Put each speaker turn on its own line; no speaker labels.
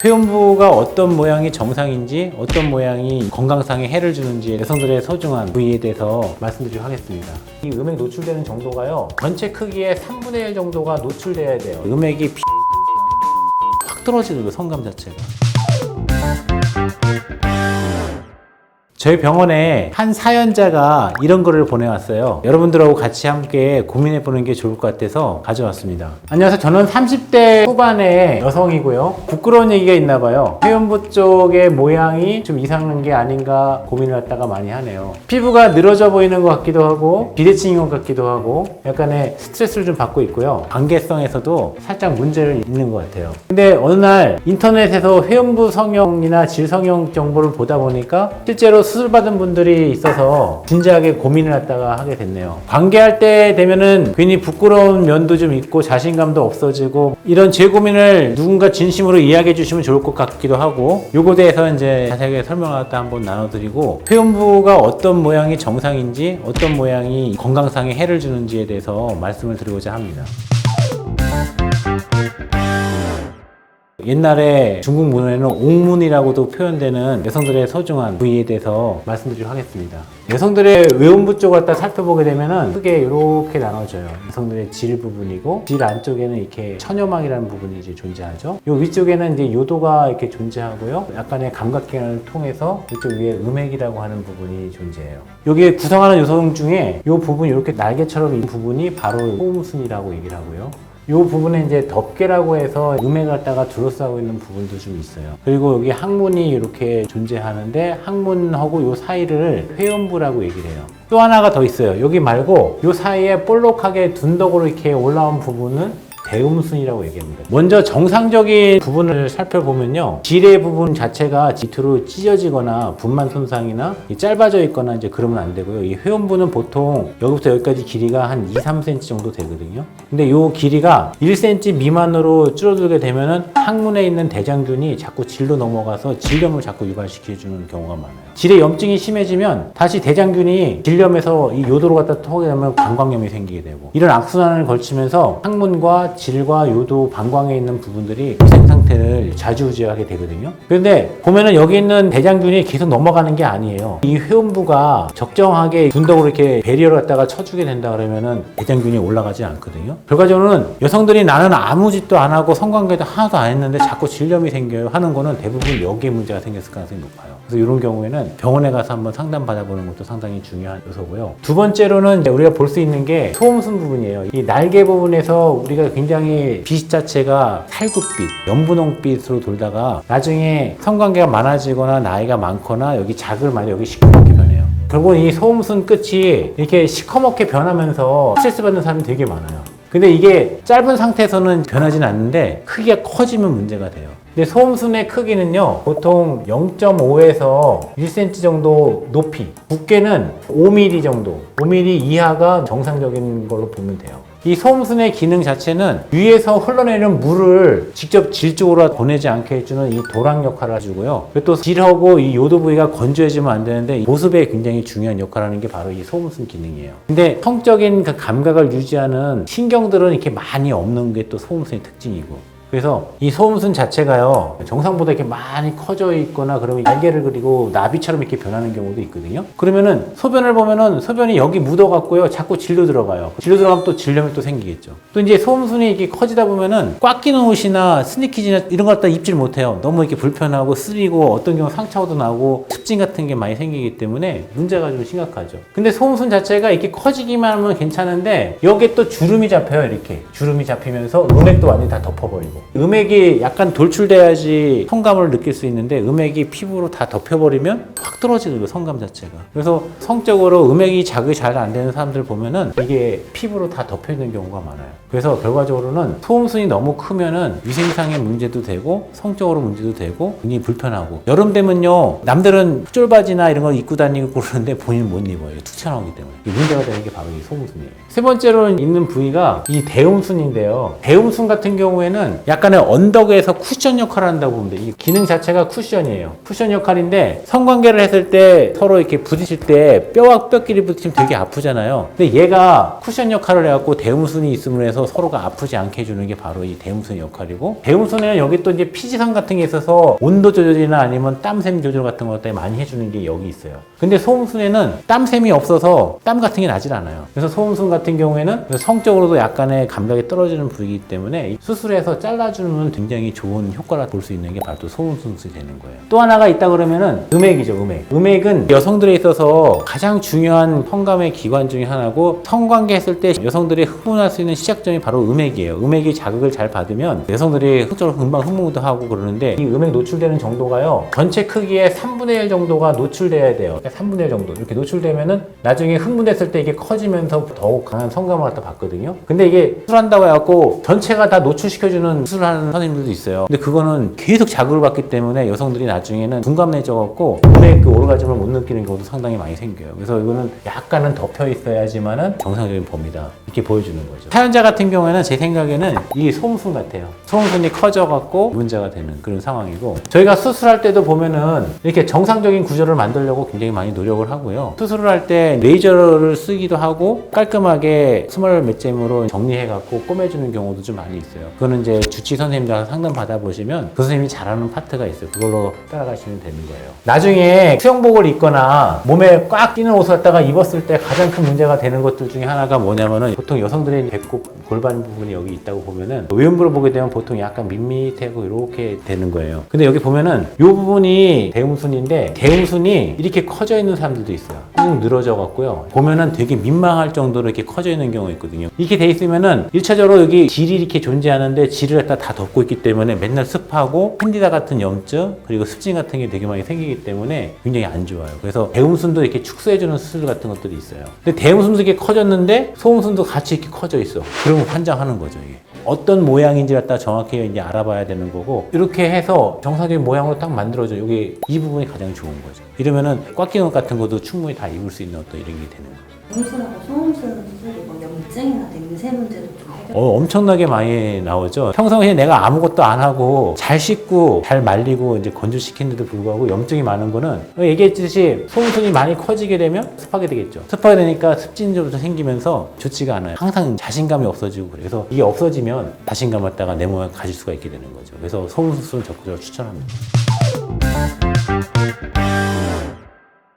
회음부가 어떤 모양이 정상인지 어떤 모양이 건강상에 해를 주는지 여성들의 소중한 부위에 대해서 말씀드리도록 하겠습니다. 이 음액 노출되는 정도가요, 전체 크기의 3분의 1 정도가 노출돼야 돼요. 음액이 확 떨어지는 거, 성감 자체가. 저희 병원에 한 사연자가 이런 거를 보내왔어요. 여러분들하고 같이 함께 고민해보는 게 좋을 것 같아서 가져왔습니다. 안녕하세요. 저는 30대 후반의 여성이고요. 부끄러운 얘기가 있나 봐요. 회음부 쪽의 모양이 좀 이상한 게 아닌가 고민을 갖다가 많이 하네요. 피부가 늘어져 보이는 것 같기도 하고 비대칭인 것 같기도 하고 약간의 스트레스를 좀 받고 있고요. 관계성에서도 살짝 문제를 있는 것 같아요. 근데 어느 날 인터넷에서 회음부 성형이나 질 성형 정보를 보다 보니까 실제로 수술받은 분들이 있어서 진지하게 고민을 갖다가 하게 됐네요. 관계할 때 되면은 괜히 부끄러운 면도 좀 있고 자신감도 없어지고, 이런 제 고민을 누군가 진심으로 이야기해 주시면 좋을 것 같기도 하고, 요거에 대해서 이제 자세하게 설명을 갖다 한번 나눠드리고, 회음부가 어떤 모양이 정상인지 어떤 모양이 건강상에 해를 주는지에 대해서 말씀을 드리고자 합니다. 옛날에 중국 문헌에는 옥문이라고도 표현되는 여성들의 소중한 부위에 대해서 말씀드리도록 하겠습니다. 여성들의 외음부 쪽을 갖다 살펴보게 되면은 크게 이렇게 나눠져요. 여성들의 질 부분이고, 질 안쪽에는 이렇게 천여막이라는 부분이 이제 존재하죠. 요 위쪽에는 이제 요도가 이렇게 존재하고요. 약간의 감각기관을 통해서 이쪽 위에 음액이라고 하는 부분이 존재해요. 여기에 구성하는 요소 중에 요 부분, 이렇게 날개처럼 있는 부분이 바로 호음순이라고 얘기를 하고요. 이 부분에 이제 덮개라고 해서 음액을 갖다가 둘러싸고 있는 부분도 좀 있어요. 그리고 여기 항문이 이렇게 존재하는데, 항문하고 이 사이를 회음부라고 얘기를 해요. 또 하나가 더 있어요. 여기 말고 이 사이에 볼록하게 둔덕으로 이렇게 올라온 부분은 대음순이라고 얘기합니다. 먼저 정상적인 부분을 살펴보면요, 질의 부분 자체가 밑으로 찢어지거나 분만 손상이나 짧아져 있거나 이제 그러면 안 되고요. 이 회음부는 보통 여기부터 여기까지 길이가 한 2-3cm 정도 되거든요. 근데 이 길이가 1cm 미만으로 줄어들게 되면은 항문에 있는 대장균이 자꾸 질로 넘어가서 질염을 자꾸 유발시켜주는 경우가 많아요. 질의 염증이 심해지면 다시 대장균이 질염에서 이 요도로 갖다 터게 되면 방광염이 생기게 되고, 이런 악순환을 걸치면서 항문과 질과 요도, 방광에 있는 부분들이 위생 상태를 좌지우지하게 되거든요. 그런데 보면은 여기 있는 대장균이 계속 넘어가는 게 아니에요. 이 회음부가 적정하게 둔덕으로 이렇게 배리어를 갖다가 쳐주게 된다 그러면은 대장균이 올라가지 않거든요. 결과적으로는 여성들이 나는 아무 짓도 안 하고 성관계도 하나도 안 했는데 자꾸 질염이 생겨요 하는 거는 대부분 여기에 문제가 생겼을 가능성이 높아요. 그래서 이런 경우에는 병원에 가서 한번 상담 받아보는 것도 상당히 중요한 요소고요. 두 번째로는 우리가 볼 수 있는 게 소음순 부분이에요. 이 날개 부분에서 우리가 굉장히 빛 자체가 살구빛, 연분홍빛으로 돌다가 나중에 성관계가 많아지거나 나이가 많거나 여기 자극을 많이 여기 시커멓게 변해요. 결국은 이 소음순 끝이 이렇게 시커멓게 변하면서 스트레스 받는 사람이 되게 많아요. 근데 이게 짧은 상태에서는 변하진 않는데 크기가 커지면 문제가 돼요. 근데 소음순의 크기는요, 보통 0.5에서 1cm 정도 높이, 두께는 5mm 정도, 5mm 이하가 정상적인 걸로 보면 돼요. 이 소음순의 기능 자체는 위에서 흘러내리는 물을 직접 질 쪽으로 보내지 않게 해주는 이 도랑 역할을 해주고요. 그리고 또 질하고 이 요도 부위가 건조해지면 안 되는데, 보습에 굉장히 중요한 역할을 하는 게 바로 이 소음순 기능이에요. 근데 성적인 그 감각을 유지하는 신경들은 이렇게 많이 없는 게 또 소음순의 특징이고, 그래서 이 소음순 자체가요, 정상보다 이렇게 많이 커져 있거나 그러면 날개를 그리고 나비처럼 이렇게 변하는 경우도 있거든요. 그러면은 소변을 보면은 소변이 여기 묻어갖고요, 자꾸 질로 들어가요. 질로 들어가면 또 질염이 또 생기겠죠. 또 이제 소음순이 이렇게 커지다 보면은 꽉 끼는 옷이나 스니키즈나 이런 거 갖다 입질 못해요. 너무 이렇게 불편하고 쓰리고 어떤 경우 상처도 나고 습진 같은 게 많이 생기기 때문에 문제가 좀 심각하죠. 근데 소음순 자체가 이렇게 커지기만 하면 괜찮은데, 여기에 또 주름이 잡혀요. 이렇게 주름이 잡히면서 음액도 완전히 다 덮어버리고, 음액이 약간 돌출돼야지 성감을 느낄 수 있는데 음액이 피부로 다 덮여버리면 확 떨어지는 거예요, 성감 자체가. 그래서 성적으로 음액이 자극이 잘 안 되는 사람들 보면은 이게 피부로 다 덮여있는 경우가 많아요. 그래서 결과적으로는 소음순이 너무 크면은 위생상의 문제도 되고 성적으로 문제도 되고 굉장히 불편하고, 여름 되면요, 남들은 쫄바지나 이런 거 입고 다니고 그러는데 본인은 못 입어요. 툭 튀어나오기 때문에. 문제가 되는 게 바로 이 소음순이에요. 세 번째로 있는 부위가 이 대음순인데요. 대음순 같은 경우에는 약간의 언덕에서 쿠션 역할을 한다고 보면 돼요. 이 기능 자체가 쿠션이에요. 쿠션 역할인데, 성관계를 했을 때 서로 이렇게 부딪힐 때 뼈와 뼈끼리 부딪히면 되게 아프잖아요. 근데 얘가 쿠션 역할을 해갖고 대음순이 있음으로 해서 하면서 서로가 아프지 않게 해주는 게 바로 이 대음순의 역할이고, 대음순에는 여기 또 이제 피지선 같은 게 있어서 온도 조절이나 아니면 땀샘 조절 같은 것들 많이 해주는 게 여기 있어요. 근데 소음순에는 땀샘이 없어서 땀 같은 게 나질 않아요. 그래서 소음순 같은 경우에는 성적으로도 약간의 감각이 떨어지는 부위이기 때문에 수술해서 잘라주면 굉장히 좋은 효과를 볼 수 있는 게 바로 또 소음순술이 되는 거예요. 또 하나가 있다 그러면은 음액이죠. 음액은 여성들에 있어서 가장 중요한 성감의 기관 중에 하나고, 성관계 했을 때 여성들이 흥분할 수 있는 시작점이 바로 음액이에요. 음액이 자극을 잘 받으면 여성들이 흑적으로 금방 흥분도 하고 그러는데, 이 음액 노출되는 정도가요, 전체 크기의 3분의 1 정도가 노출돼야 돼요. 3분의 1 정도 이렇게 노출되면은 나중에 흥분했을 때 이게 커지면서 더욱 강한 성감을 갖다 받거든요. 근데 이게 수술한다고 해갖고 전체가 다 노출시켜주는 수술하는 선생님들도 있어요. 근데 그거는 계속 자극을 받기 때문에 여성들이 나중에는 둔감해져갖고 음액 그 오르가즘을 못 느끼는 경우도 상당히 많이 생겨요. 그래서 이거는 약간은 덮여 있어야지만은 정상적인 범위다, 이렇게 보여주는 거죠. 사연자 같은 경우에는 제 생각에는 이 소음순 같아요. 소음순이 커져갖고 문제가 되는 그런 상황이고, 저희가 수술할 때도 보면은 이렇게 정상적인 구조를 만들려고 굉장히 많이 노력을 하고요. 수술을 할 때 레이저를 쓰기도 하고 깔끔하게 스몰 맷잼으로 정리해갖고 꼬매주는 경우도 좀 많이 있어요. 그거는 이제 주치 선생님들 상담 받아보시면 그 선생님이 잘하는 파트가 있어요. 그걸로 따라가시면 되는 거예요. 나중에 수영복을 입거나 몸에 꽉 끼는 옷을 갖다가 입었을 때 가장 큰 문제가 되는 것들 중에 하나가 뭐냐면은, 보통 여성들의 배꼽 골반 부분이 여기 있다고 보면은 외음부를 보게 되면 보통 약간 밋밋하고 이렇게 되는 거예요. 근데 여기 보면은 이 부분이 대음순인데, 대음순이 이렇게 커져 있는 사람들도 있어요. 쭉 늘어져 갖고요, 보면은 되게 민망할 정도로 이렇게 커져 있는 경우가 있거든요. 이렇게 돼 있으면은 1차적으로 여기 질이 이렇게 존재하는데 질을 갖다 다 덮고 있기 때문에 맨날 습하고 캔디다 같은 염증, 그리고 습진 같은 게 되게 많이 생기기 때문에 굉장히 안 좋아요. 그래서 대음순도 이렇게 축소해주는 수술 같은 것들이 있어요. 근데 대음순도 이렇게 커졌는데 소음순도 같이 이렇게 커져 있어. 그러면 환장하는 거죠, 이게. 어떤 모양인지 갖다 정확히 이제 알아봐야 되는 거고, 이렇게 해서 정상적인 모양으로 딱 만들어줘. 여기 이 부분이 가장 좋은 거죠. 이러면은 꽉 끼는 옷 같은 것도 충분히 다 입을 수 있는 어떤 이런 게 되는 거예요.
음술하고 소음술 수술이 뭐 염증이나 냄새 문제도 좀 해결.
엄청나게 많이 나오죠. 평소에 내가 아무것도 안 하고 잘 씻고 잘 말리고 이제 건조시키는데도 불구하고 염증이 많은 거는, 얘기했듯이 소음순이 많이 커지게 되면 습하게 되겠죠. 습하게 되니까 습진도 생기면서 좋지가 않아요. 항상 자신감이 없어지고 그래요. 그래서 이게 없어지면 자신감 갖다가 내 몸에 가질 수가 있게 되는 거죠. 그래서 소음수술을 적극적으로 추천합니다.